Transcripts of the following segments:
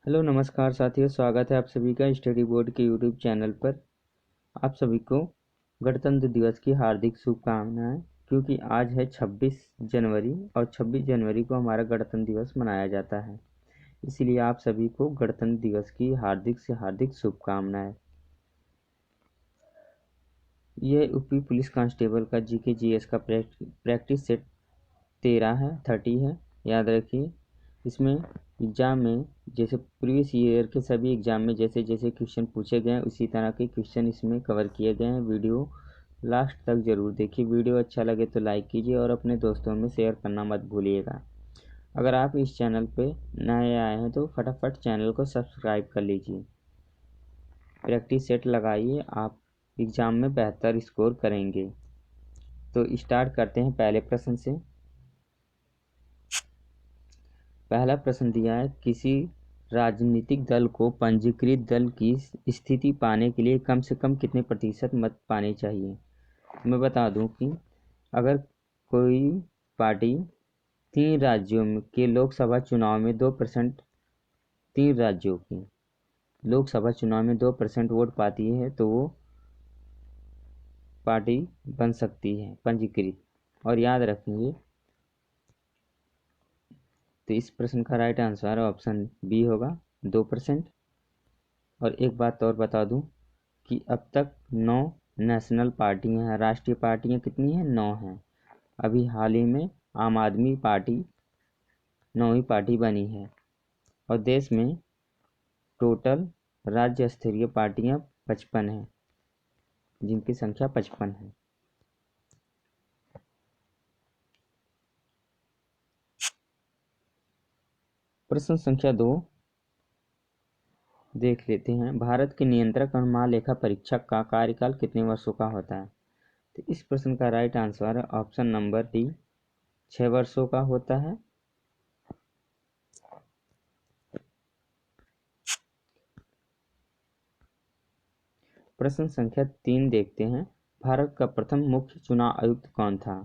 Hello नमस्कार साथियों, स्वागत है आप सभी का स्टडी बोर्ड के यूट्यूब चैनल पर। आप सभी को गणतंत्र दिवस की हार्दिक शुभकामनाएं, क्योंकि आज है 26 जनवरी और 26 जनवरी को हमारा गणतंत्र दिवस मनाया जाता है। इसलिए आप सभी को गणतंत्र दिवस की हार्दिक से हार्दिक शुभकामनाएं। यह यूपी पुलिस कांस्टेबल का जीके जीएस का प्रैक्टिस सेट 30 है। याद रखिए, इसमें एग्जाम में जैसे प्रीवियस ईयर के सभी एग्जाम में जैसे जैसे क्वेश्चन पूछे गए हैं उसी तरह के क्वेश्चन इसमें कवर किए गए हैं। वीडियो लास्ट तक जरूर देखिए। वीडियो अच्छा लगे तो लाइक कीजिए और अपने दोस्तों में शेयर करना मत भूलिएगा। अगर आप इस चैनल पे नए आए हैं तो फटाफट चैनल को सब्सक्राइब कर लीजिए। प्रैक्टिस सेट लगाइए, आप एग्जाम में बेहतर स्कोर करेंगे। तो स्टार्ट करते हैं पहले प्रश्न से। पहला प्रश्न दिया है, किसी राजनीतिक दल को पंजीकृत दल की स्थिति पाने के लिए कम से कम कितने प्रतिशत मत पाने चाहिए। मैं बता दूं कि अगर कोई पार्टी 3 राज्यों के लोकसभा चुनाव में 2%, 3 राज्यों की लोकसभा चुनाव में 2% वोट पाती है तो वो पार्टी बन सकती है पंजीकृत। और याद रखेंगे, तो इस प्रश्न का राइट आंसर ऑप्शन बी होगा, 2%। और एक बात और बता दूं कि अब तक 9 नेशनल पार्टियां हैं। राष्ट्रीय पार्टियां कितनी हैं? 9 हैं। अभी हाल ही में आम आदमी पार्टी 9वीं पार्टी बनी है। और देश में टोटल राज्य स्तरीय पार्टियां 55 हैं, जिनकी संख्या 55 है। प्रश्न संख्या 2 देख लेते हैं। भारत के नियंत्रक और महालेखा परीक्षक का कार्यकाल कितने वर्षों का होता है? तो इस प्रश्न का राइट आंसर है ऑप्शन नंबर डी, 6 वर्षों का होता है। प्रश्न संख्या 3 देखते हैं। भारत का प्रथम मुख्य चुनाव आयुक्त कौन था?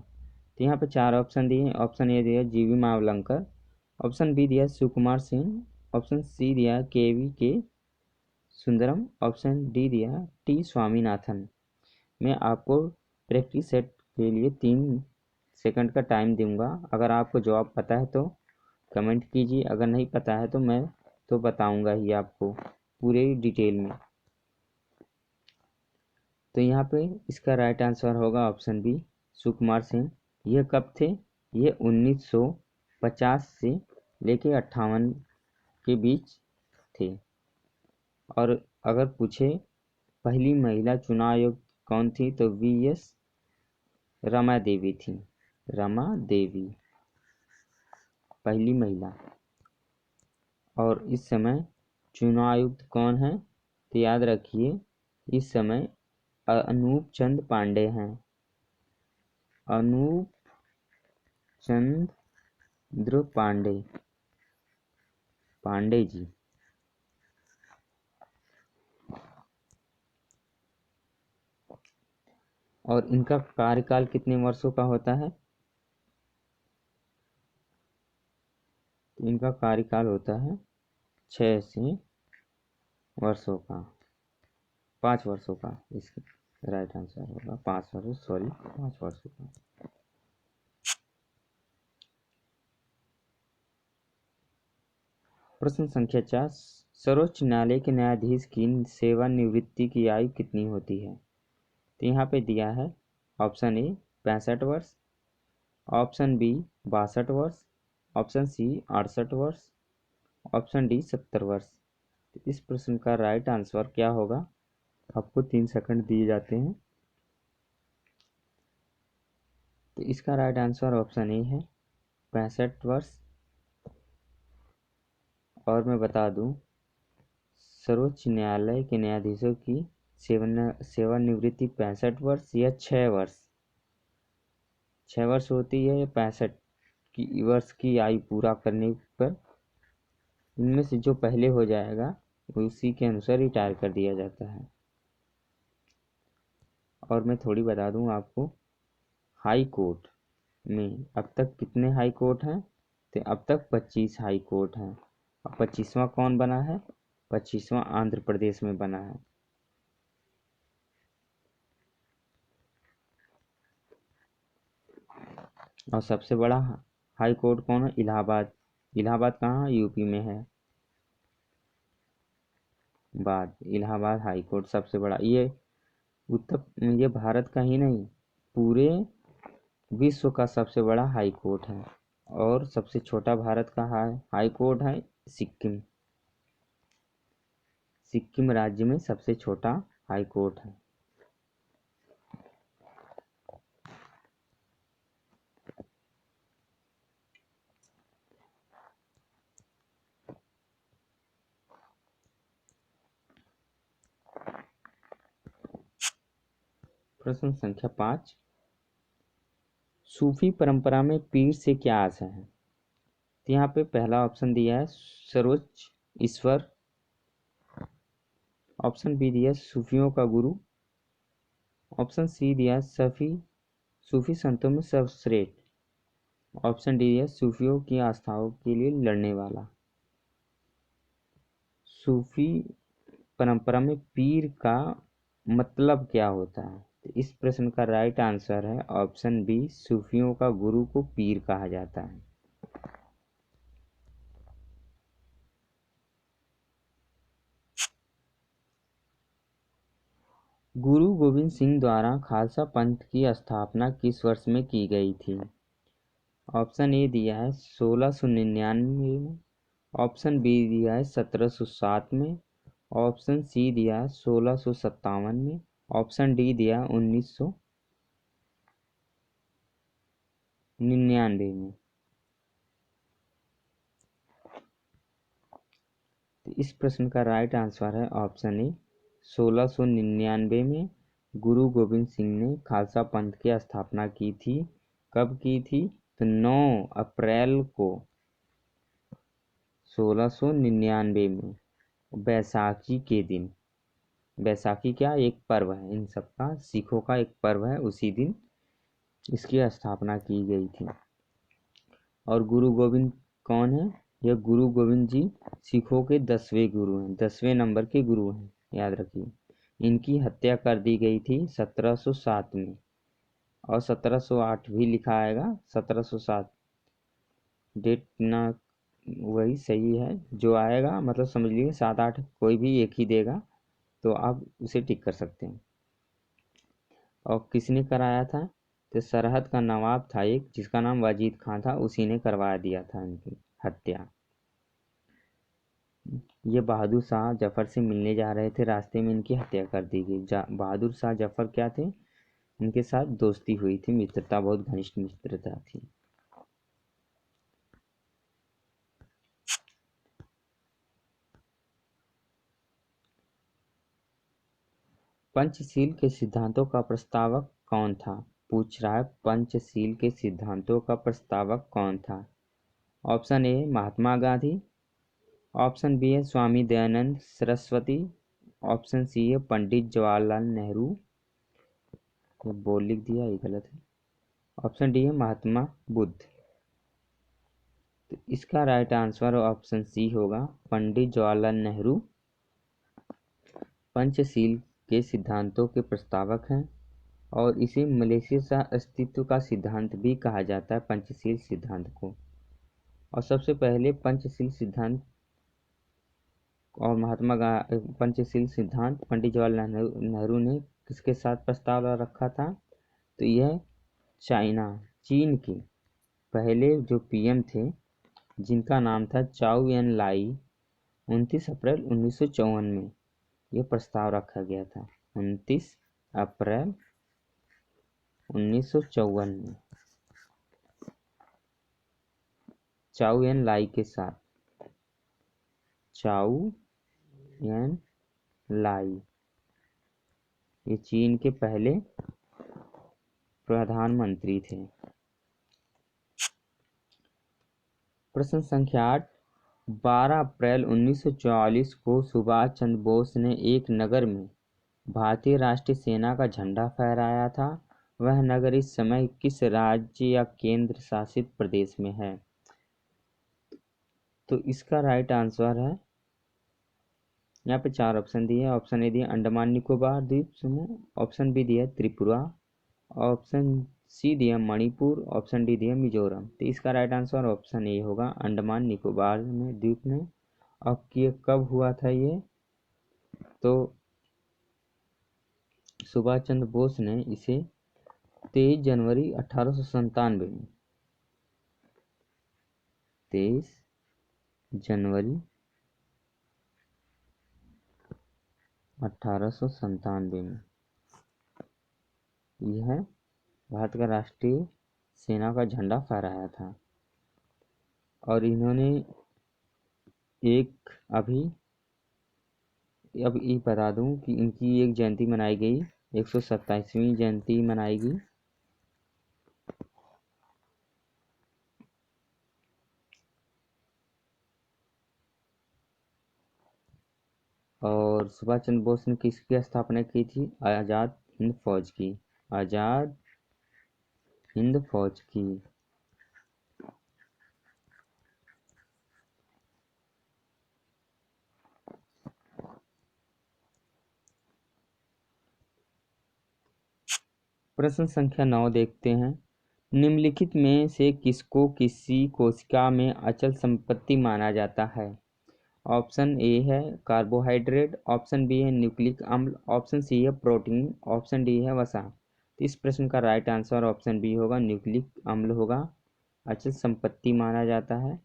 तो यहाँ पे 4 ऑप्शन दिए हैं। ऑप्शन ए दिया जीवी मावलंकर, ऑप्शन बी दिया सुकुमार सिंह, ऑप्शन सी दिया के सुंदरम, ऑप्शन डी दिया टी स्वामीनाथन। मैं आपको प्रैक्टिस सेट के लिए 3 सेकंड का टाइम दूंगा। अगर आपको जवाब पता है तो कमेंट कीजिए, अगर नहीं पता है तो मैं तो बताऊंगा ही आपको पूरे डिटेल में। तो यहाँ पे इसका राइट आंसर होगा ऑप्शन बी, सुकुमार सिंह। यह कब थे? ये 1950 से लेके 58 के बीच थे। और अगर पूछे पहली महिला चुनाव आयुक्त कौन थी तो वीएस रमा देवी थी। रमा देवी पहली महिला। और इस समय चुनाव आयुक्त कौन है? तो याद रखिए, इस समय अनूप चंद पांडे हैं। अनूप चंद्र पांडे जी। और इनका कार्यकाल कितने वर्षों का होता है? इनका कार्यकाल होता है 6 से वर्षों का, 5 वर्षों का। इसका राइट आंसर होगा 5 वर्ष, सॉरी 5 वर्षों का। प्रश्न संख्या 4, सर्वोच्च न्यायालय के न्यायाधीश की सेवानिवृत्ति की आयु कितनी होती है? तो यहाँ पे दिया है ऑप्शन ए 65 वर्ष, ऑप्शन बी 62 वर्ष, ऑप्शन सी 68 वर्ष, ऑप्शन डी 70 वर्ष। तो इस प्रश्न का राइट आंसर क्या होगा? आपको 3 सेकंड दिए जाते हैं। तो इसका राइट आंसर ऑप्शन ए है 65 वर्ष। और मैं बता दूं, सर्वोच्च न्यायालय के न्यायाधीशों की सेवानिवृत्ति 65 वर्ष या 6 वर्ष, 6 वर्ष होती है या 65 की वर्ष की आयु पूरा करने पर। इनमें से जो पहले हो जाएगा उसी के अनुसार रिटायर कर दिया जाता है। और मैं थोड़ी बता दूं आपको, हाई कोर्ट में अब तक कितने हाई कोर्ट हैं? तो अब तक 25 हाई कोर्ट हैं। और 25वां कौन बना है? 25वां आंध्र प्रदेश में बना है। और सबसे बड़ा हाई कोर्ट कौन है? इलाहाबाद। इलाहाबाद कहाँ है? यूपी में है। इलाहाबाद हाई कोर्ट सबसे बड़ा। ये भारत का ही नहीं, पूरे विश्व का सबसे बड़ा हाई कोर्ट है। और सबसे छोटा भारत का हाई कोर्ट है सिक्किम। सिक्किम राज्य में सबसे छोटा हाई कोर्ट है। प्रश्न संख्या 5, सूफी परंपरा में पीर से क्या आशय है? तो यहाँ पे पहला ऑप्शन दिया है सर्वोच्च ईश्वर, ऑप्शन बी दिया सूफियों का गुरु, ऑप्शन सी दिया सूफी संतों में सर्वश्रेष्ठ, ऑप्शन डी दिया सूफियों की आस्थाओं के लिए लड़ने वाला। सूफी परंपरा में पीर का मतलब क्या होता है? तो इस प्रश्न का राइट आंसर है ऑप्शन बी, सूफियों का गुरु को पीर कहा जाता है। गुरु गोविंद सिंह द्वारा खालसा पंथ की स्थापना किस वर्ष में की गई थी? ऑप्शन ए दिया है 1699 में, ऑप्शन बी दिया है 1707 में, ऑप्शन सी दिया है 1657 में, ऑप्शन डी दिया है 1999 में। तो इस प्रश्न का राइट आंसर है ऑप्शन ए 1699 में गुरु गोविंद सिंह ने खालसा पंथ की स्थापना की थी। कब की थी? तो 9 अप्रैल को 1699 में, बैसाखी के दिन। बैसाखी क्या एक पर्व है इन सबका, सिखों का एक पर्व है, उसी दिन इसकी स्थापना की गई थी। और गुरु गोविंद कौन है? यह गुरु गोविंद जी सिखों के 10वें गुरु हैं, 10वें नंबर के गुरु हैं, याद रखिए। इनकी हत्या कर दी गई थी 1707 में, और 1708 भी लिखा आएगा, 1707 डेट ना वही सही है जो आएगा, मतलब समझ लीजिए 7-8 कोई भी एक ही देगा, तो आप उसे टिक कर सकते हैं। और किसने कराया था? तो सरहद का नवाब था एक, जिसका नाम वाजिद खान था, उसी ने करवा दिया था इनकी हत्या। ये बहादुर शाह जफर से मिलने जा रहे थे, रास्ते में इनकी हत्या कर दी गई। बहादुर शाह जफर क्या थे? इनके साथ दोस्ती हुई थी, मित्रता, बहुत घनिष्ठ मित्रता थी। पंचशील के सिद्धांतों का प्रस्तावक कौन था? पूछ रहा है पंचशील के सिद्धांतों का प्रस्तावक कौन था? Option A Mahatma Gandhi, option B है स्वामी दयानंद सरस्वती, ऑप्शन सी है पंडित जवाहरलाल नेहरू, ये बोल लिख दिया, ये गलत है, ऑप्शन डी है महात्मा बुद्ध। तो इसका राइट आंसर ऑप्शन सी होगा, पंडित जवाहरलाल नेहरू पंचशील के सिद्धांतों के प्रस्तावक हैं, और इसे मलेशिया सह अस्तित्व का सिद्धांत भी कहा जाता है, पंचशील सिद्धांत को। और सबसे पहले पंचशील सिद्धांत और पंचशील सिद्धांत पंडित जवाहरलाल नेहरू ने किसके साथ प्रस्ताव रखा था? तो यह चीन के पहले जो पीएम थे, जिनका नाम था चाउ एन लाई, 29 अप्रैल 1954 में यह प्रस्ताव रखा गया था। 29 अप्रैल 1954 में चाउ एन लाई के साथ, चाउ एन लाई ये चीन के पहले प्रधानमंत्री थे। प्रश्न संख्या 8, 12 अप्रैल 1944 को सुभाष चंद्र बोस ने एक नगर में भारतीय राष्ट्रीय सेना का झंडा फहराया था। वह नगर इस समय किस राज्य या केंद्र शासित प्रदेश में है? तो इसका राइट आंसर है, यहाँ पे 4 ऑप्शन दिए। ऑप्शन ए दिया अंडमान निकोबार द्वीप समूह, ऑप्शन बी दिया त्रिपुरा, ऑप्शन सी दिया मणिपुर, ऑप्शन डी दिया मिजोरम। तो इसका राइट आंसर ऑप्शन ए होगा, अंडमान निकोबार में द्वीप में। अब ये कब हुआ था ये, तो सुभाष चंद्र बोस ने इसे 23 जनवरी 1897 में, 23 जनवरी 1897 में यह भारत का राष्ट्रीय सेना का झंडा फहराया था। और इन्होंने अब ये बता दूं कि इनकी एक जयंती मनाई गई, 127वीं जयंती मनाई गई। और सुभाष चंद्र बोस ने किसकी स्थापना की थी, आज़ाद हिंद फौज की, आज़ाद हिंद फौज की। प्रश्न संख्या 9 देखते हैं। निम्नलिखित में से किसको किसी कोशिका में अचल संपत्ति माना जाता है। ऑप्शन ए है कार्बोहाइड्रेट, ऑप्शन बी है न्यूक्लिक अम्ल, ऑप्शन सी है प्रोटीन, ऑप्शन डी है वसा। तो इस प्रश्न का राइट आंसर ऑप्शन बी होगा, न्यूक्लिक अम्ल होगा, अचल संपत्ति माना जाता है।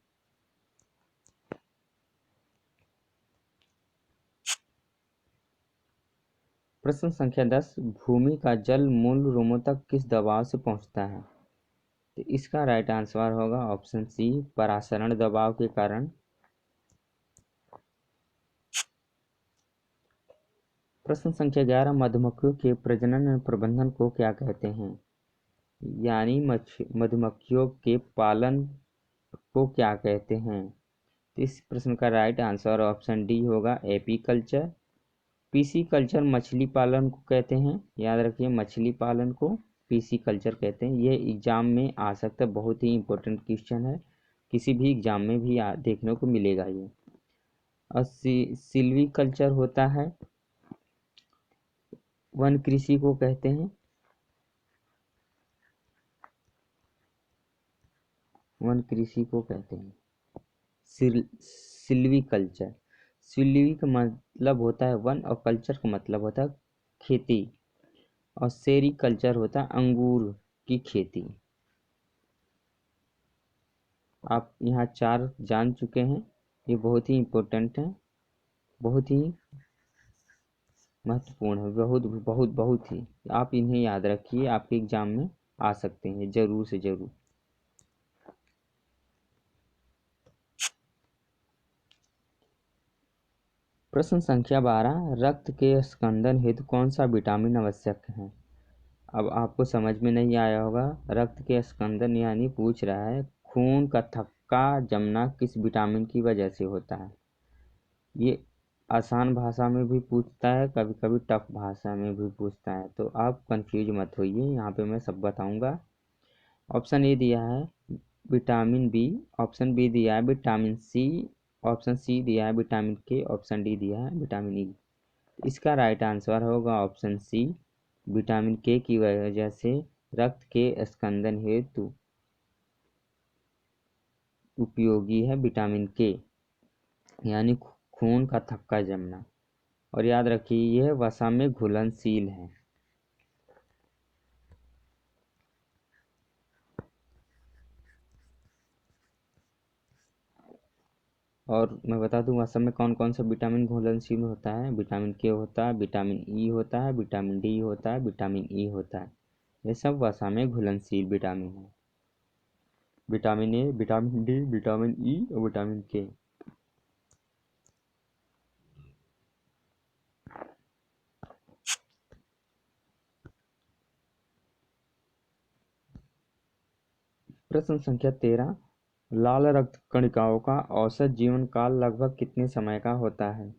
प्रश्न संख्या 10, भूमि का जल मूल रूमों तक किस दबाव से पहुंचता है। तो इसका राइट आंसर होगा ऑप्शन सी, परासरण दबाव के कारण। प्रश्न संख्या 11, मधुमक्खियों के प्रजनन प्रबंधन को क्या कहते हैं, यानी मधुमक्खियों के पालन को क्या कहते हैं। इस प्रश्न का राइट आंसर ऑप्शन डी होगा, एपीकल्चर। पीसी कल्चर मछली पालन को कहते हैं, याद रखिए मछली पालन को पीसी कल्चर कहते हैं। ये एग्जाम में आ सकता है, बहुत ही इंपॉर्टेंट क्वेश्चन है, किसी भी एग्जाम में भी देखने को मिलेगा ये। और सिल्वी कल्चर होता है, वन कृषि को कहते हैं, वन कृषि को कहते हैं। सिल्वी कल्चर, सिल्वी का मतलब होता है वन और कल्चर का मतलब होता है खेती। और सेरी कल्चर होता है अंगूर की खेती। आप यहाँ 4 जान चुके हैं, ये बहुत ही इम्पोर्टेंट है, बहुत ही महत्वपूर्ण है, बहुत बहुत बहुत ही। आप इन्हें याद रखिए, आपके एग्जाम में आ सकते हैं जरूर से जरूर। प्रश्न संख्या 12, रक्त के स्कंदन हेतु कौन सा विटामिन आवश्यक है। अब आपको समझ में नहीं आया होगा, रक्त के स्कंदन यानी पूछ रहा है खून का थक्का जमना किस विटामिन की वजह से होता है। ये आसान भाषा में भी पूछता है, कभी कभी टफ भाषा में भी पूछता है, तो आप कंफ्यूज मत होइए, यहाँ पे मैं सब बताऊंगा। ऑप्शन ए दिया है विटामिन बी, ऑप्शन बी दिया है विटामिन सी, ऑप्शन सी दिया है विटामिन के, ऑप्शन डी दिया है विटामिन ई। इसका राइट आंसर होगा ऑप्शन सी, विटामिन के की वजह से रक्त के स्कंदन हेतु उपयोगी है विटामिन के, यानी खून का थक्का जमना। और याद रखिए यह वसा में घुलनशील है। और मैं बता दूं वसा में कौन कौन सा विटामिन घुलनशील होता है, विटामिन के होता है, विटामिन ई होता है, विटामिन डी होता है, विटामिन ई होता है। ये सब वसा में घुलनशील विटामिन है, vitamin A, vitamin D, vitamin E और विटामिन के। प्रश्न संख्या 13, लाल रक्त कणिकाओं का औसत जीवन काल लगभग कितने समय का होता है।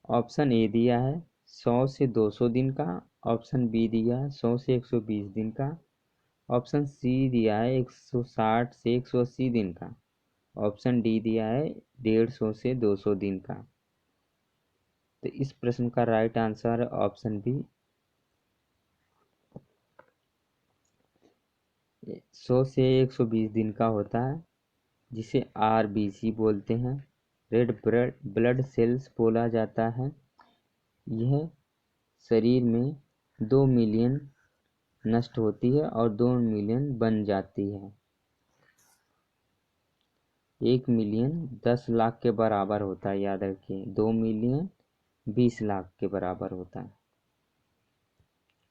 ऑप्शन ए दिया है 100 से 200 दिन का, ऑप्शन बी दिया है 100 से 120 दिन का, ऑप्शन सी दिया है 160 से 180 दिन का, ऑप्शन डी दिया है 150 से 200 दिन का। तो इस प्रश्न का राइट आंसर है ऑप्शन बी 100 से 120 दिन का होता है, जिसे आरबीसी बोलते हैं, रेड ब्लड सेल्स बोला जाता है। यह शरीर में 2 मिलियन नष्ट होती है और 2 मिलियन बन जाती है। 1 मिलियन 10 लाख के बराबर होता है, याद रखिए। 2 मिलियन 20 लाख के बराबर होता है।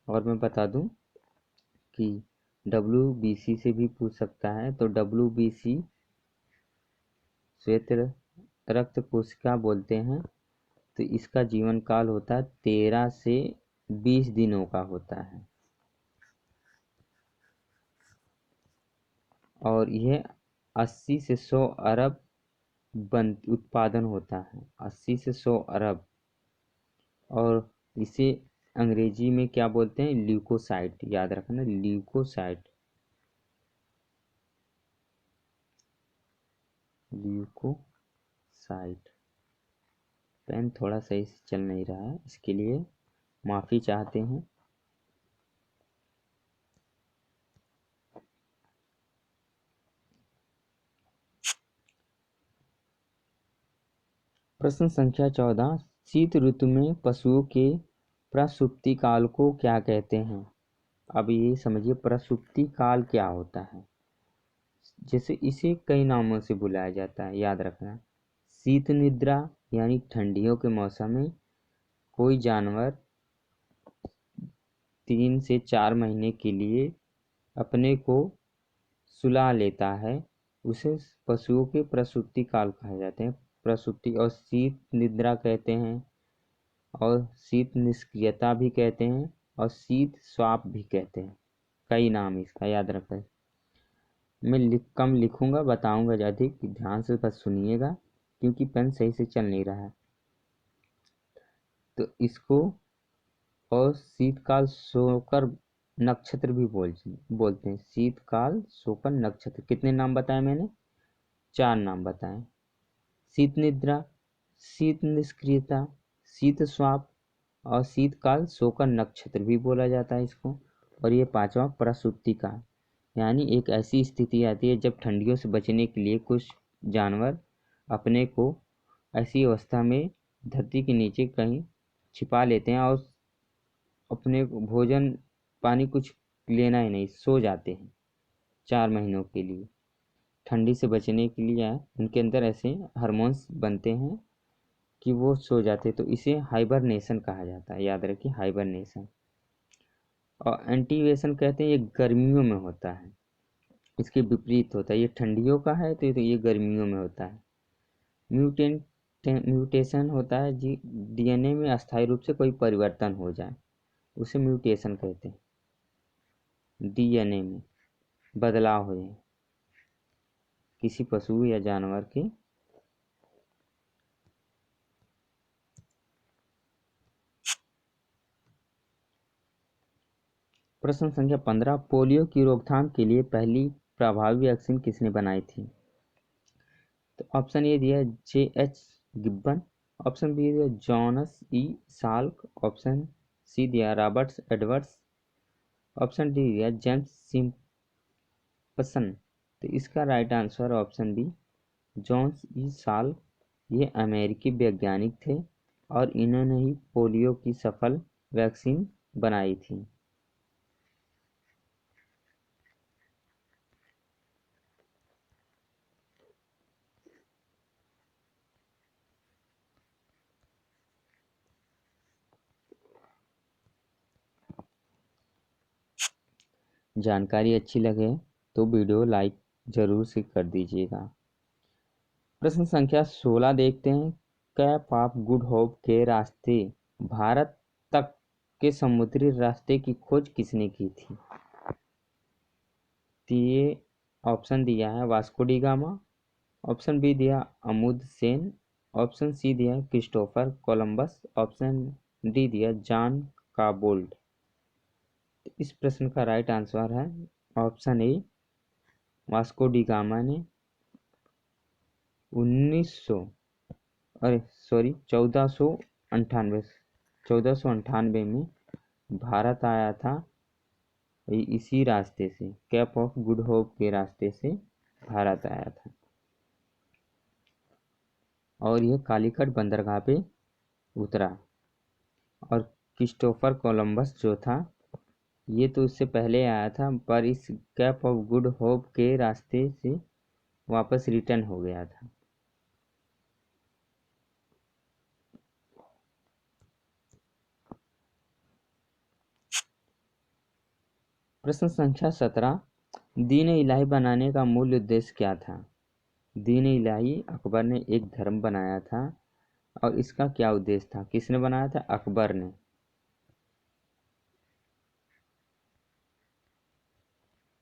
और मैं बता दूं कि WBC से भी पूछ सकता है, तो WBC श्वेत रक्त कोशिका बोलते हैं। तो इसका जीवन काल होता है 13 से 20 दिनों का होता है, और यह 80 से 100 अरब उत्पादन होता है, 80 से 100 अरब। और इसे अंग्रेजी में क्या बोलते हैं? ल्यूकोसाइट, याद रखना, ल्यूकोसाइट। ल्यूकोसाइट। पेन थोड़ा सही से चल नहीं रहा है, इसके लिए माफ़ी चाहते हैं। प्रश्न संख्या 14, शीत ऋतु में पशुओं के प्रसुप्ति काल को क्या कहते हैं? अब ये समझिए प्रसुप्ति काल क्या होता है। जैसे इसे कई नामों से बुलाया जाता है, याद रखना। शीत निद्रा, यानी ठंडियों के मौसम में कोई जानवर 3 से 4 महीने के लिए अपने को सुला लेता है, उसे पशुओं के प्रसूति काल कहा जाते हैं। प्रसूति और शीत निद्रा कहते हैं, और शीत निष्क्रियता भी कहते हैं, और शीत स्वाप भी कहते हैं। कई नाम इसका, याद रखें। मैं कम लिखूंगा, बताऊंगा ज़्यादा, ध्यान से बस सुनिएगा, क्योंकि पेन सही से चल नहीं रहा है। तो इसको और शीतकाल शोकर नक्षत्र भी बोलते हैं। शीतकाल शोकर नक्षत्र। कितने नाम बताए मैंने? 4 नाम बताए। शीत निद्रा, शीत निष्क्रियता, शीत स्वाप और शीतकाल शोकर नक्षत्र भी बोला जाता है इसको। और ये 5वां प्रसूति का, यानी एक ऐसी स्थिति आती है जब ठंडियों से बचने के लिए कुछ जानवर अपने को ऐसी अवस्था में धरती के नीचे कहीं छिपा लेते हैं और अपने भोजन पानी कुछ लेना ही नहीं, सो जाते हैं 4 महीनों के लिए। ठंडी से बचने के लिए उनके अंदर ऐसे हार्मोन्स बनते हैं कि वो सो जाते हैं, तो इसे हाइबरनेशन कहा जाता है, याद रखिए, हाइबरनेशन। और एंटीवेशन कहते हैं, ये गर्मियों में होता है, इसके विपरीत होता है। ये ठंडियों का है, तो ये गर्मियों में होता है। म्यूटेशन होता है जी, DNA में अस्थायी रूप से कोई परिवर्तन हो जाए, उसे म्यूटेशन कहते हैं। DNA में बदलाव हो जाए किसी पशु या जानवर के। प्रश्न संख्या 15, पोलियो की रोकथाम के लिए पहली प्रभावी वैक्सीन किसने बनाई थी? तो ऑप्शन ए दिया JH गिब्बन, ऑप्शन बी दिया Jonas E Salk, option C दिया रॉबर्ट्स एडवर्ड्स, ऑप्शन डी दिया जेम्स सिम्पसन। तो इसका right answer option B Jonas E Salk. ये अमेरिकी वैज्ञानिक थे और इन्होंने ही पोलियो की सफल वैक्सीन बनाई थी। जानकारी अच्छी लगे तो वीडियो लाइक जरूर से कर दीजिएगा। प्रश्न संख्या 16 देखते हैं, कैप ऑफ गुड होप के रास्ते भारत तक के समुद्री रास्ते की खोज किसने की थी? तो ये ऑप्शन दिया है Vasco da Gama, option B दिया अमुद सेन, ऑप्शन सी दिया क्रिस्टोफर कोलंबस, ऑप्शन डी दिया जॉन काबोल्ड। इस प्रश्न का राइट आंसर है option A Vasco da Gama ने 1900 अरे सॉरी 1498 में भारत आया था। इसी रास्ते से, कैप ऑफ गुड होप के रास्ते से भारत आया था और यह कालीकट बंदरगाह पे उतरा। और क्रिस्टोफर कोलंबस जो था ये तो उससे पहले आया था, पर इस कैप ऑफ गुड होप के रास्ते से वापस रिटर्न हो गया था। प्रश्न संख्या 17, दीन इलाही बनाने का मूल उद्देश्य क्या था? दीन इलाही अकबर ने एक धर्म बनाया था और इसका क्या उद्देश्य था? किसने बनाया था? अकबर ने।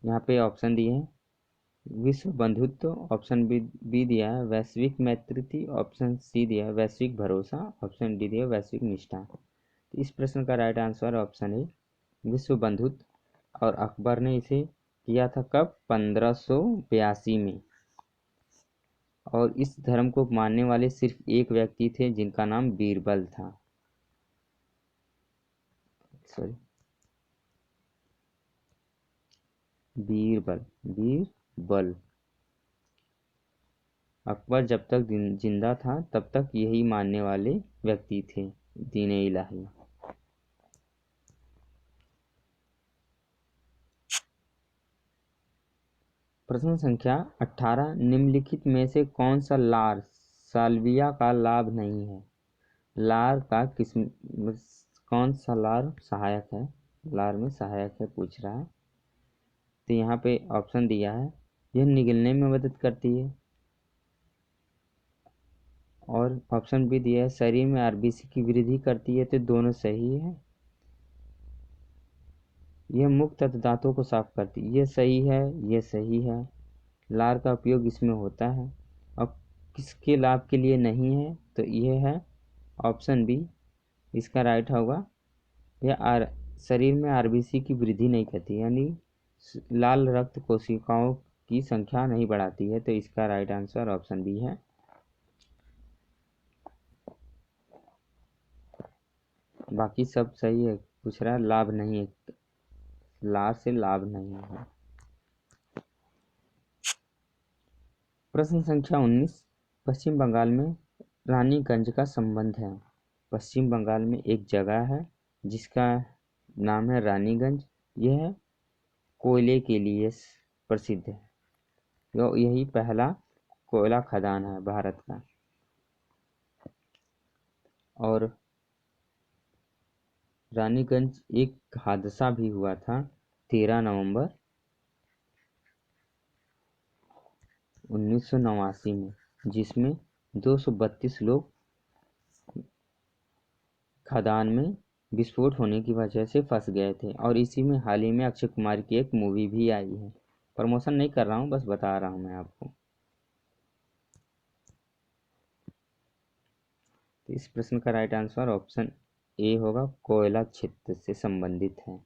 यहाँ पे ऑप्शन दिए हैं, विश्व बंधुत्व, ऑप्शन बी दिया है वैश्विक मैत्री, ऑप्शन सी दिया है वैश्विक भरोसा, ऑप्शन डी दिया है वैश्विक निष्ठा। तो इस प्रश्न का राइट आंसर ऑप्शन है विश्व बंधुत्व। और अकबर ने इसे किया था कब? 1582 में। और इस धर्म को मानने वाले सिर्फ एक व्यक्ति थे जिनका नाम बीरबल था। सॉरी, बीरबल। अकबर जब तक जिंदा था तब तक यही मानने वाले व्यक्ति थे दीन इलाही। प्रश्न संख्या 18, निम्नलिखित में से कौन सा लार साल्विया का लाभ नहीं है? लार का कौन सा लार सहायक है? लार में सहायक है पूछ रहा है। तो यहाँ पे ऑप्शन दिया है यह निगलने में मदद करती है, और ऑप्शन बी दिया है शरीर में आरबीसी की वृद्धि करती है। तो दोनों सही है। यह मुक्त दांतों को साफ करती है, ये सही है, ये सही है। लार का उपयोग इसमें होता है। अब किसके लाभ के लिए नहीं है? तो यह है ऑप्शन बी, इसका राइट होगा। यह शरीर में आरबीसी की वृद्धि नहीं करती, यानी लाल रक्त कोशिकाओं की संख्या नहीं बढ़ाती है। तो इसका राइट आंसर ऑप्शन बी है। बाकी सब सही है। पूछ रहा है लाभ नहीं है, लार से लाभ नहीं है। प्रश्न संख्या 19, पश्चिम बंगाल में रानीगंज का संबंध है। पश्चिम बंगाल में एक जगह है जिसका नाम है रानीगंज। यह कोयले के लिए प्रसिद्ध है। यही पहला कोयला खदान है भारत का। और रानीगंज एक हादसा भी हुआ था 13 नवंबर 1989 में, जिसमें 232 लोग खदान में विस्फोट होने की वजह से फंस गए थे। और इसी में हाल ही में अक्षय कुमार की एक मूवी भी आई है। प्रमोशन नहीं कर रहा हूँ, बस बता रहा हूँ मैं आपको। तो इस प्रश्न का राइट आंसर ऑप्शन ए होगा, कोयला क्षेत्र से संबंधित है।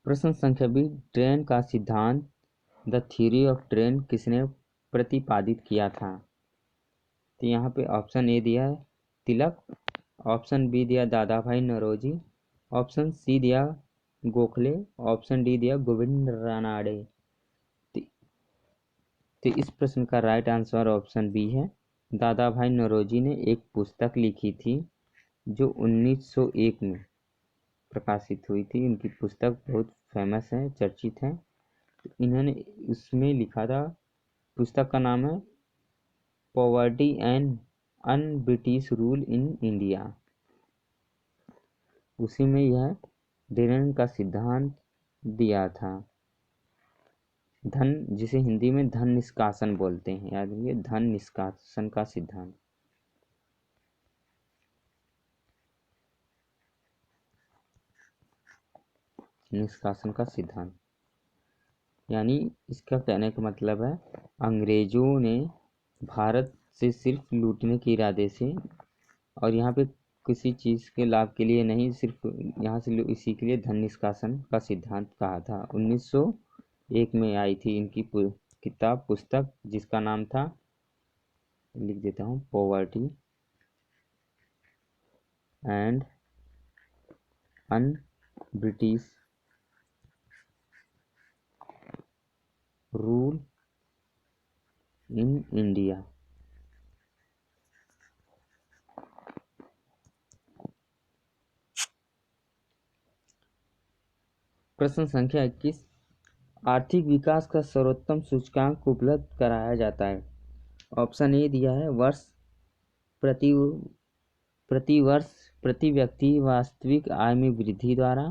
प्रश्न संख्या 20, ट्रेन का सिद्धांत द थ्योरी ऑफ ट्रेन किसने प्रतिपादित किया था? तो यहाँ पे ऑप्शन ए दिया है तिलक, ऑप्शन बी दिया दादा भाई नौरोजी, ऑप्शन सी दिया गोखले, ऑप्शन डी दिया गोविंद रानाडे। तो इस प्रश्न का राइट आंसर ऑप्शन बी है। दादा भाई नौरोजी ने एक पुस्तक लिखी थी जो 1901 में प्रकाशित हुई थी। इनकी पुस्तक बहुत फेमस है, चर्चित है। तो इन्होंने उसमें लिखा था, पुस्तक का नाम है poverty and un British rule in India. उसी में यह ड्रेन का सिद्धांत दिया था। धन, जिसे हिंदी में धन निष्कासन बोलते हैं, याद रखिए, धन निष्कासन का सिद्धांत। निष्कासन का सिद्धांत यानी इसका कहने का मतलब है अंग्रेजों ने भारत से सिर्फ लूटने के इरादे से, और यहाँ पे किसी चीज़ के लाभ के लिए नहीं, सिर्फ यहाँ से इसी के लिए धन निष्कासन का सिद्धांत कहा था। 1901 में आई थी इनकी किताब पुस्तक, जिसका नाम था, लिख देता हूँ, poverty and un British rule in India. प्रश्न संख्या 21, आर्थिक विकास का सर्वोत्तम सूचकांक उपलब्ध कराया जाता है। ऑप्शन ए दिया है वर्ष प्रति प्रति वर्ष प्रति व्यक्ति वास्तविक आय में वृद्धि द्वारा।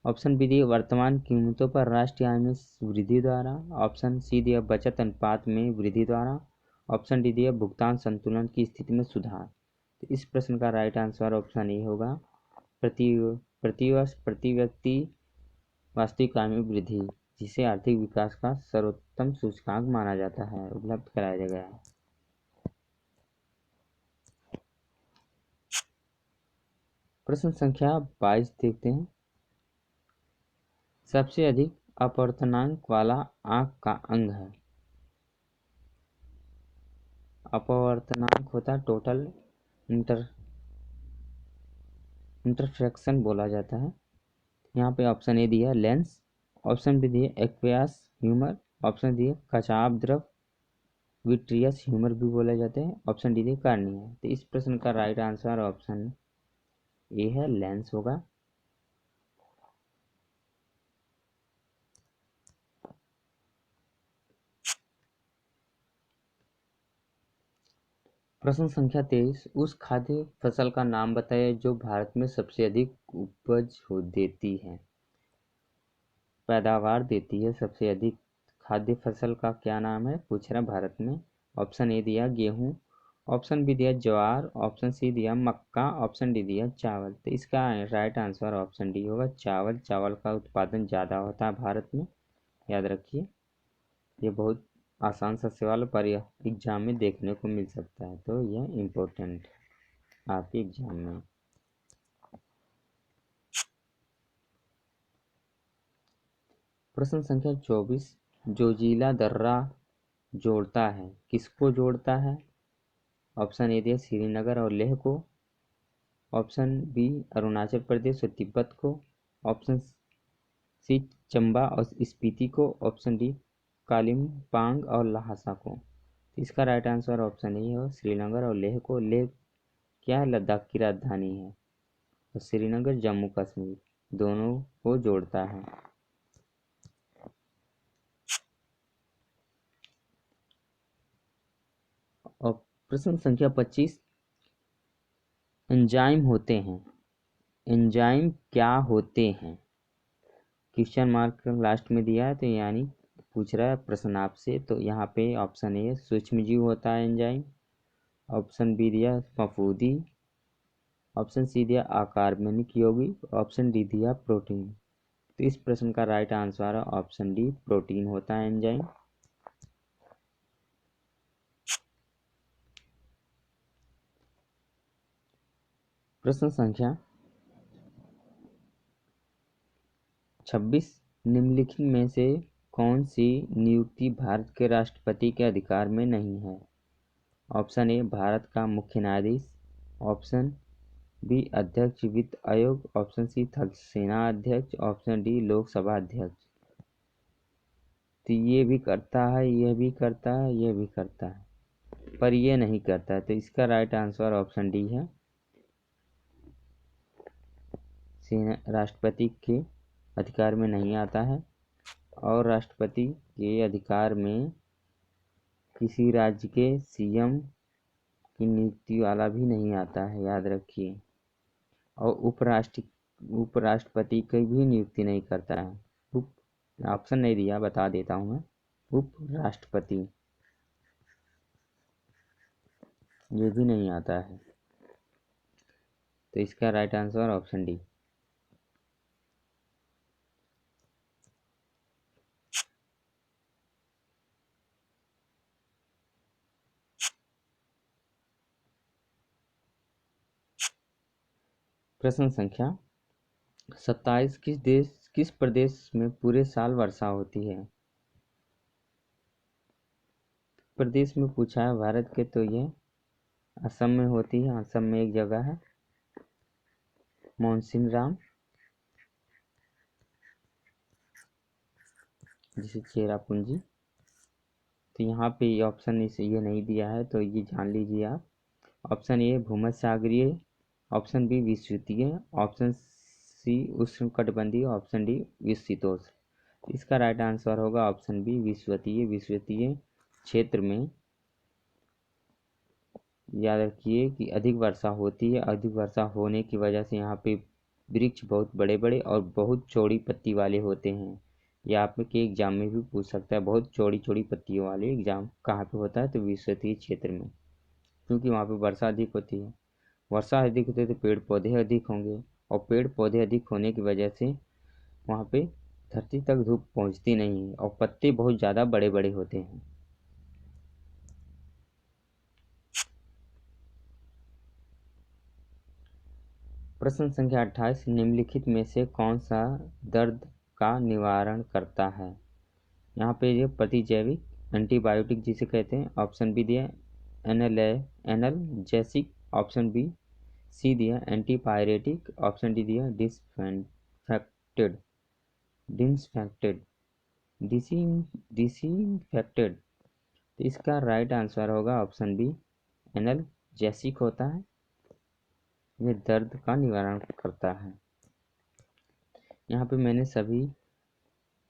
ऑप्शन बी दिया वर्तमान कीमतों पर राष्ट्रीय आय में वृद्धि द्वारा। ऑप्शन सी दिया बचत अनुपात में वृद्धि द्वारा। ऑप्शन डी दिया भुगतान संतुलन की स्थिति में सुधार। तो इस प्रश्न का राइट आंसर ऑप्शन ए होगा, प्रति वर्ष प्रति व्यक्ति वास्तविक आय में वृद्धि, जिसे आर्थिक विकास का सर्वोत्तम सूचकांक माना जाता है, उपलब्ध कराया गया है। प्रश्न संख्या 22 देखते हैं। सबसे अधिक अपवर्तनांक वाला आंख का अंग है। अपवर्तनांक होता है टोटल इंटरफ्रैक्शन बोला जाता है। यहाँ पे ऑप्शन ए दिया लेंस, ऑप्शन बी दिया एक्वेस ह्यूमर, ऑप्शन दिया कचाव द्रव, विट्रियस ह्यूमर भी बोले जाते हैं, ऑप्शन डी दिया कार्निया। तो इस प्रश्न का राइट आंसर ऑप्शन ए है, लेंस होगा। प्रश्न संख्या 23, उस खाद्य फसल का नाम बताइए जो भारत में सबसे अधिक उपज देती है, पैदावार देती है सबसे अधिक। खाद्य फसल का क्या नाम है पूछ रहा भारत में। ऑप्शन ए दिया गेहूं, ऑप्शन बी दिया ज्वार, ऑप्शन सी दिया मक्का, ऑप्शन डी दिया चावल। तो इसका राइट आंसर ऑप्शन डी होगा, चावल। चावल का उत्पादन ज़्यादा होता है भारत में, याद रखिए। ये बहुत आसान सा सवाल पर यह एग्जाम में देखने को मिल सकता है, तो यह इम्पोर्टेंट है आपके एग्जाम में। प्रश्न संख्या 24, जोजिला दर्रा जोड़ता है, किसको जोड़ता है? ऑप्शन ए दिया श्रीनगर और लेह को, ऑप्शन बी अरुणाचल प्रदेश और तिब्बत को, ऑप्शन सी चंबा और स्पीति को, ऑप्शन डी कालिम्पोंग और लहासा को। इसका राइट आंसर ऑप्शन ए है, श्रीनगर और लेह को। लेह क्या है, लद्दाख की राजधानी है, और श्रीनगर जम्मू कश्मीर, दोनों को जोड़ता है। और प्रश्न संख्या 25, एंजाइम होते हैं, एंजाइम क्या होते हैं? क्वेश्चन मार्क लास्ट में दिया है, तो यानी पूछ रहा है प्रश्न आपसे। तो यहाँ पे ऑप्शन ए सूक्ष्मजीव होता है एंजाइम, ऑप्शन बी दिया फफूंदी, ऑप्शन सी दिया अकार्बनिक यौगिक, ऑप्शन डी दिया प्रोटीन। तो इस प्रश्न का राइट आंसर है ऑप्शन डी, प्रोटीन होता है एंजाइम। प्रश्न संख्या 26, निम्नलिखित में से कौन सी नियुक्ति भारत के राष्ट्रपति के अधिकार में नहीं है? ऑप्शन ए भारत का मुख्य न्यायाधीश, ऑप्शन बी अध्यक्ष वित्त आयोग, ऑप्शन सी थल सेना अध्यक्ष, ऑप्शन डी लोकसभा अध्यक्ष। तो ये भी करता है, यह भी करता है, यह भी करता है, पर ये नहीं करता है। तो इसका राइट आंसर ऑप्शन डी है, राष्ट्रपति के अधिकार में नहीं आता है। और राष्ट्रपति के अधिकार में किसी राज्य के सीएम की नियुक्ति वाला भी नहीं आता है, याद रखिए। और उपराष्ट्रपति की भी नियुक्ति नहीं करता है। उप ऑप्शन नहीं दिया, बता देता हूँ मैं, उपराष्ट्रपति ये भी नहीं आता है। तो इसका राइट आंसर ऑप्शन डी। प्रश्न संख्या 27 किस प्रदेश में पूरे साल वर्षा होती है? प्रदेश में पूछा है भारत के, तो ये असम में होती है। असम में एक जगह है मौसिनराम, जिसे चेरापूंजी। तो यहाँ पे ऑप्शन इसे ये नहीं दिया है, तो ये जान लीजिए आप। ऑप्शन ए भूमध्यसागरीय, ऑप्शन बी विषुवतीय, ऑप्शन सी उष्णकटिबंधीय, ऑप्शन डी विषुवतीय। इसका राइट आंसर होगा ऑप्शन बी विषुवतीय। विषुवतीय क्षेत्र में याद रखिए कि अधिक वर्षा होती है। अधिक वर्षा होने की वजह से यहाँ पे वृक्ष बहुत बड़े बड़े और बहुत चौड़ी पत्ती वाले होते हैं। ये आपके एग्जाम में भी पूछ सकता है, बहुत चौड़ी चौड़ी पत्तियों वाले एग्जाम कहाँ पे होता है? तो विषुवतीय क्षेत्र में, क्योंकि वहाँ पे वर्षा अधिक होती है। वर्षा अधिक होती है तो पेड़ पौधे अधिक होंगे, और पेड़ पौधे अधिक होने की वजह से वहाँ पे धरती तक धूप पहुँचती नहीं है, और पत्ते बहुत ज़्यादा बड़े बड़े होते हैं। प्रश्न संख्या 28, निम्नलिखित में से कौन सा दर्द का निवारण करता है? यहाँ पे ये प्रतिजैविक एंटीबायोटिक जिसे कहते हैं, ऑप्शन बी दिया एनाल्जेसिक, ऑप्शन बी सी दिया एंटीपायरेटिक, ऑप्शन डी दिया डिसइंफेक्टेड डिसइंफेक्टेड डिसइंफेक्टेड। तो इसका राइट आंसर होगा ऑप्शन बी एनाल्जेसिक होता है। ये दर्द का निवारण करता है। यहाँ पे मैंने सभी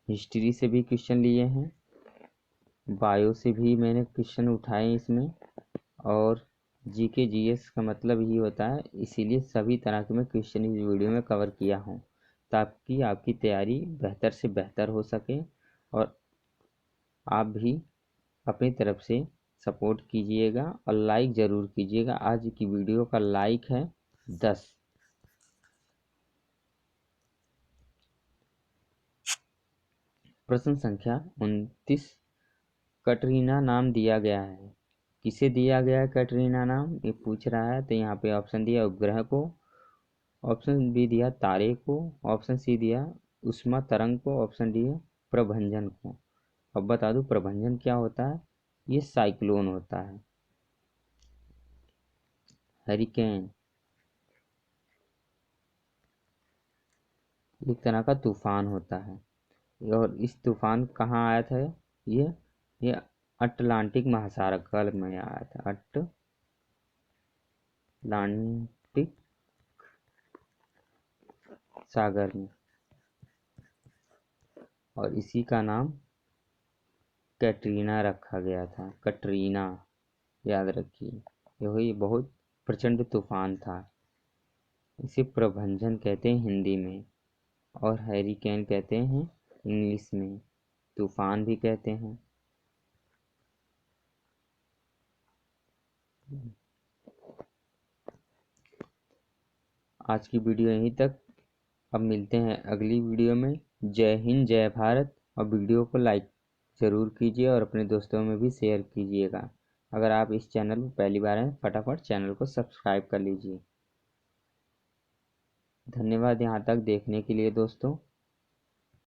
हिस्ट्री से भी क्वेश्चन लिए हैं, बायो से भी मैंने क्वेश्चन उठाए इसमें, और जीके जीएस का मतलब ही होता है, इसीलिए सभी तरह के मैं क्वेश्चन इस वीडियो में कवर किया हूँ, ताकि आपकी तैयारी बेहतर से बेहतर हो सके। और आप भी अपनी तरफ से सपोर्ट कीजिएगा और लाइक ज़रूर कीजिएगा। आज की वीडियो का लाइक है 10। प्रश्न संख्या 29, कटरीना नाम दिया गया है, किसे दिया गया है कटरीना नाम, ये पूछ रहा है। तो यहाँ पे ऑप्शन दिया उपग्रह को, ऑप्शन बी दिया तारे को, ऑप्शन सी दिया उष्मा तरंग को, ऑप्शन डी है प्रभंजन को। अब बता दूं प्रभंजन क्या होता है? ये साइक्लोन होता है, हरिकेन, एक तरह का तूफान होता है। और इस तूफान कहाँ आया था? ये ये अटलांटिक महासागर में आया था, अटलांटिक सागर में, और इसी का नाम कैटरीना रखा गया था। कटरीना याद रखिए, यही बहुत प्रचंड तूफान था। इसे प्रभंजन कहते हैं हिंदी में, और हैरिकेन कहते हैं इंग्लिश में, तूफान भी कहते हैं। आज की वीडियो यहीं तक, अब मिलते हैं अगली वीडियो में। जय हिंद, जय भारत। और वीडियो को लाइक ज़रूर कीजिए और अपने दोस्तों में भी शेयर कीजिएगा। अगर आप इस चैनल पर पहली बार हैं, फटाफट चैनल को सब्सक्राइब कर लीजिए। धन्यवाद यहाँ तक देखने के लिए दोस्तों।